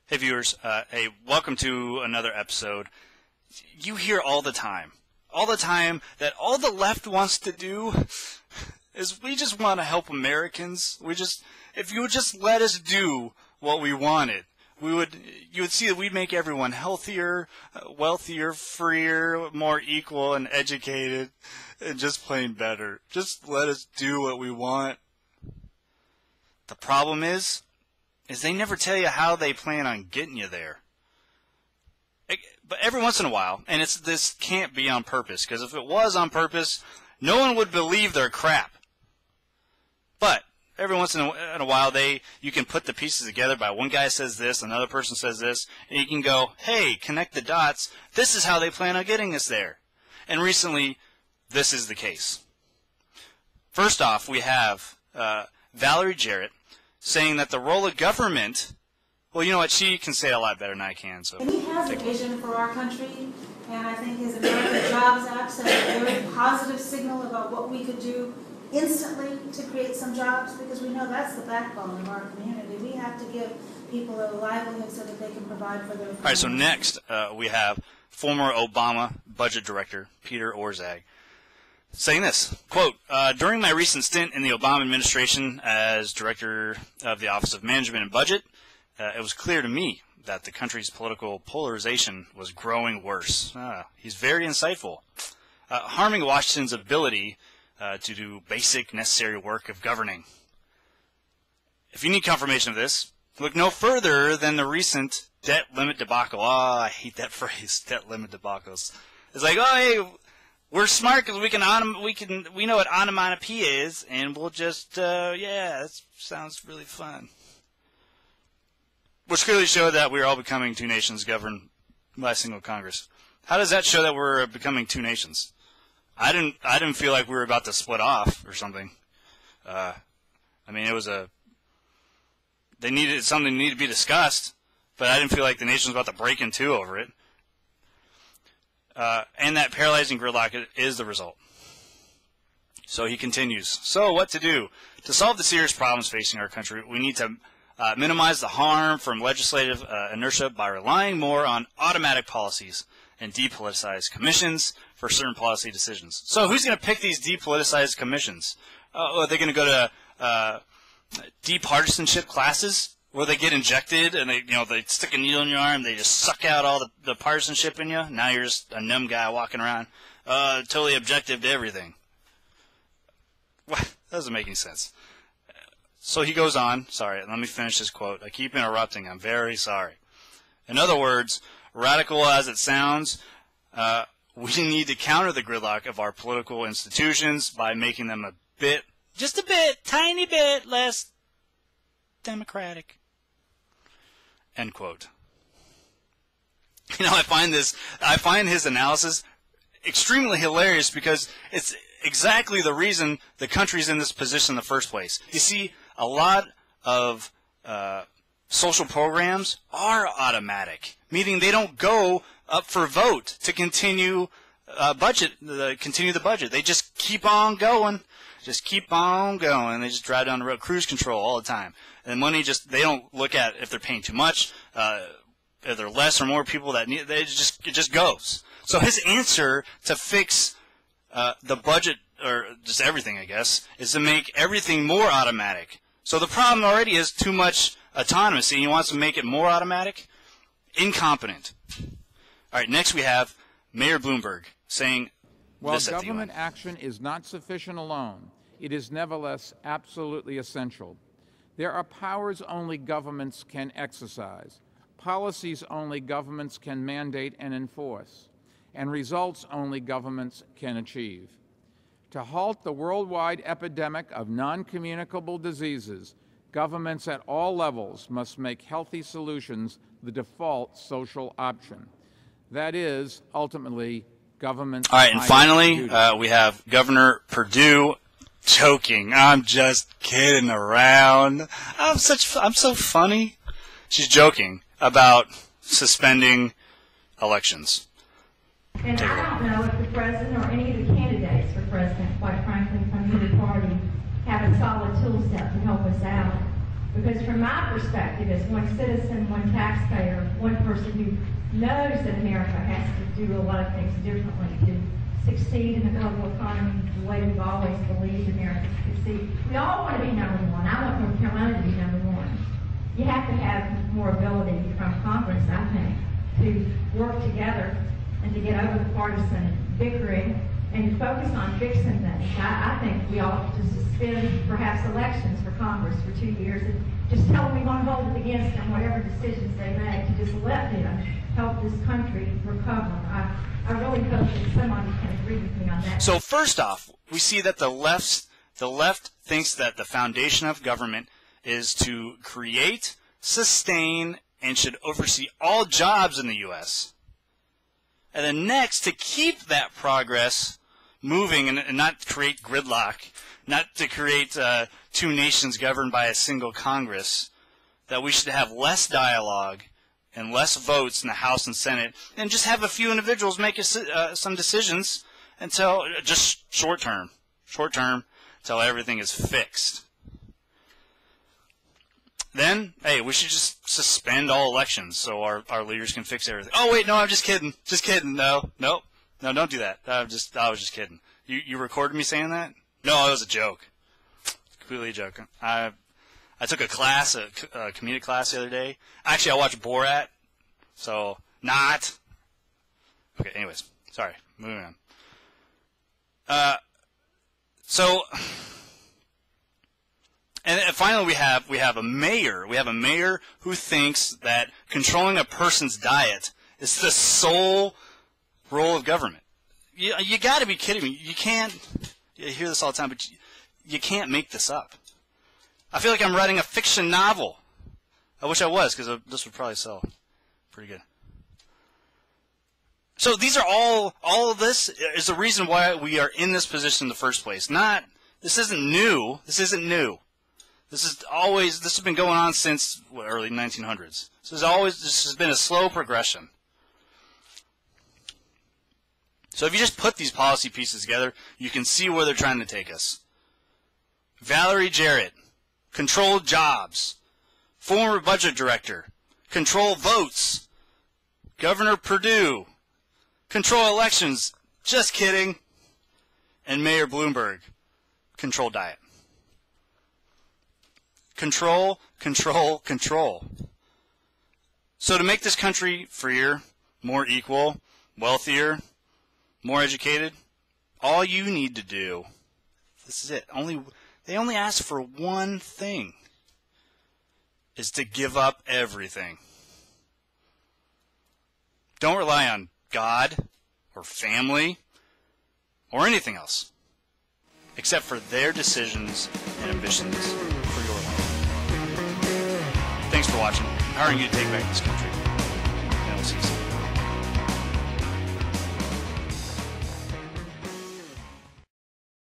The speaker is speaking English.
Hey viewers, hey, welcome to another episode. You hear all the time that all the left wants to do is we just want to help Americans. If you would just let us do what we wanted, you would see that we'd make everyone healthier, wealthier, freer, more equal and educated, and just plain better. Just let us do what we want. The problem is they never tell you how they plan on getting you there. But every once in a while, and this can't be on purpose, because if it was on purpose, no one would believe their crap. But every once in a while, you can put the pieces together by one guy says this, another person says this, and you can go, hey, connect the dots. This is how they plan on getting us there. And recently, this is the case. First off, we have Valerie Jarrett saying that the role of government, well, you know what, she can say it a lot better than I can. So. And he has a vision for our country, and I think his American Jobs Act sent a very positive signal about what we could do instantly to create some jobs, because we know that's the backbone of our community. We have to give people a livelihood so that they can provide for their families. All right, so next we have former Obama budget director Peter Orszag saying this, quote, during my recent stint in the Obama administration as director of the Office of Management and Budget, it was clear to me that the country's political polarization was growing worse. He's very insightful, harming Washington's ability to do basic necessary work of governing. If you need confirmation of this, look no further than the recent debt limit debacle. Oh, I hate that phrase, debt limit debacles. It's like, oh, hey, we're smart because we know what onomatopoeia is, and we'll just, yeah, that sounds really fun. Which clearly showed that we are all becoming two nations governed by a single Congress. How does that show that we're becoming two nations? I didn't feel like we were about to split off or something. I mean, it was something needed to be discussed, but I didn't feel like the nation was about to break in two over it. And that paralyzing gridlock is the result. So he continues. So what to do? To solve the serious problems facing our country, we need to minimize the harm from legislative inertia by relying more on automatic policies and depoliticized commissions for certain policy decisions. So who's going to pick these depoliticized commissions? Are they going to go to departisanship classes where they get injected and they stick a needle in your arm, they just suck out all the partisanship in you? Now you're just a numb guy walking around, totally objective to everything. What? That doesn't make any sense. So he goes on. Sorry, let me finish this quote. I keep interrupting. I'm very sorry. In other words, radical as it sounds, we need to counter the gridlock of our political institutions by making them just a bit, tiny bit less democratic. End quote. I find his analysis extremely hilarious because it's exactly the reason the country's in this position in the first place. You see, a lot of social programs are automatic, meaning they don't go up for vote to continue the budget. They just keep on going. They just drive down the road, cruise control all the time. And money they don't look at if they're paying too much, if there are less or more people that need it just goes. So his answer to fix the budget, or just everything, I guess, is to make everything more automatic. So the problem already is too much autonomy, and he wants to make it more automatic. Incompetent. All right, next we have Mayor Bloomberg saying while government action is not sufficient alone, it is nevertheless absolutely essential. There are powers only governments can exercise, policies only governments can mandate and enforce, and results only governments can achieve. To halt the worldwide epidemic of non-communicable diseases, governments at all levels must make healthy solutions the default social option. That is, ultimately, government's... All right, and finally, we have Governor Perdue joking. I'm just kidding around. I'm so funny. She's joking about suspending elections. And I don't know if the president or any of the candidates for president, quite frankly, from either party, have a solid tool set to help us out. Because from my perspective, as one citizen, one taxpayer, one person who knows that America has to do a lot of things differently to succeed in the global economy the way we've always believed America to succeed. We all want to be number one. I want North Carolina to be number one. You have to have more ability from Congress, I think, to work together and to get over the partisan bickering and focus on fixing things. I think we ought to suspend perhaps elections for Congress for 2 years and just tell them we want to hold it against them, whatever decisions they make, to just let them help this country recover. I really hope that somebody can agree with me on that. So first off, we see that the left thinks that the foundation of government is to create, sustain, and should oversee all jobs in the U.S. And then next, to keep that progress moving and not create gridlock, not to create two nations governed by a single Congress, that we should have less dialogue and less votes in the House and Senate, and just have a few individuals make some decisions until, just short term, until everything is fixed. Then, hey, we should just suspend all elections so our leaders can fix everything. Oh wait, no, I'm just kidding. Just kidding. No, don't do that. I was just kidding. You recorded me saying that? No, it was a joke. Completely a joke. I took a class, a comedic class the other day. Actually, I watched Borat, so not. Okay, anyways, sorry. Moving on. And finally, we have a mayor. We have a mayor who thinks that controlling a person's diet is the sole role of government. You got to be kidding me. You can't. You hear this all the time, but you can't make this up. I feel like I'm writing a fiction novel. I wish I was, because this would probably sell pretty good. So these are all of this is the reason why we are in this position in the first place. This isn't new. This has been going on since early 1900s. This has been a slow progression. So if you just put these policy pieces together, you can see where they're trying to take us. Valerie Jarrett, control jobs. Former budget director, control votes. Governor Perdue, control elections. Just kidding. And Mayor Bloomberg, control diet. Control, control, control. So to make this country freer, more equal, wealthier, more educated, all you need to do, this is it. They only ask for one thing, is to give up everything. Don't rely on God or family or anything else, except for their decisions and ambitions for your life. Thanks for watching. Empowering you to take back this country. And we'll see you soon.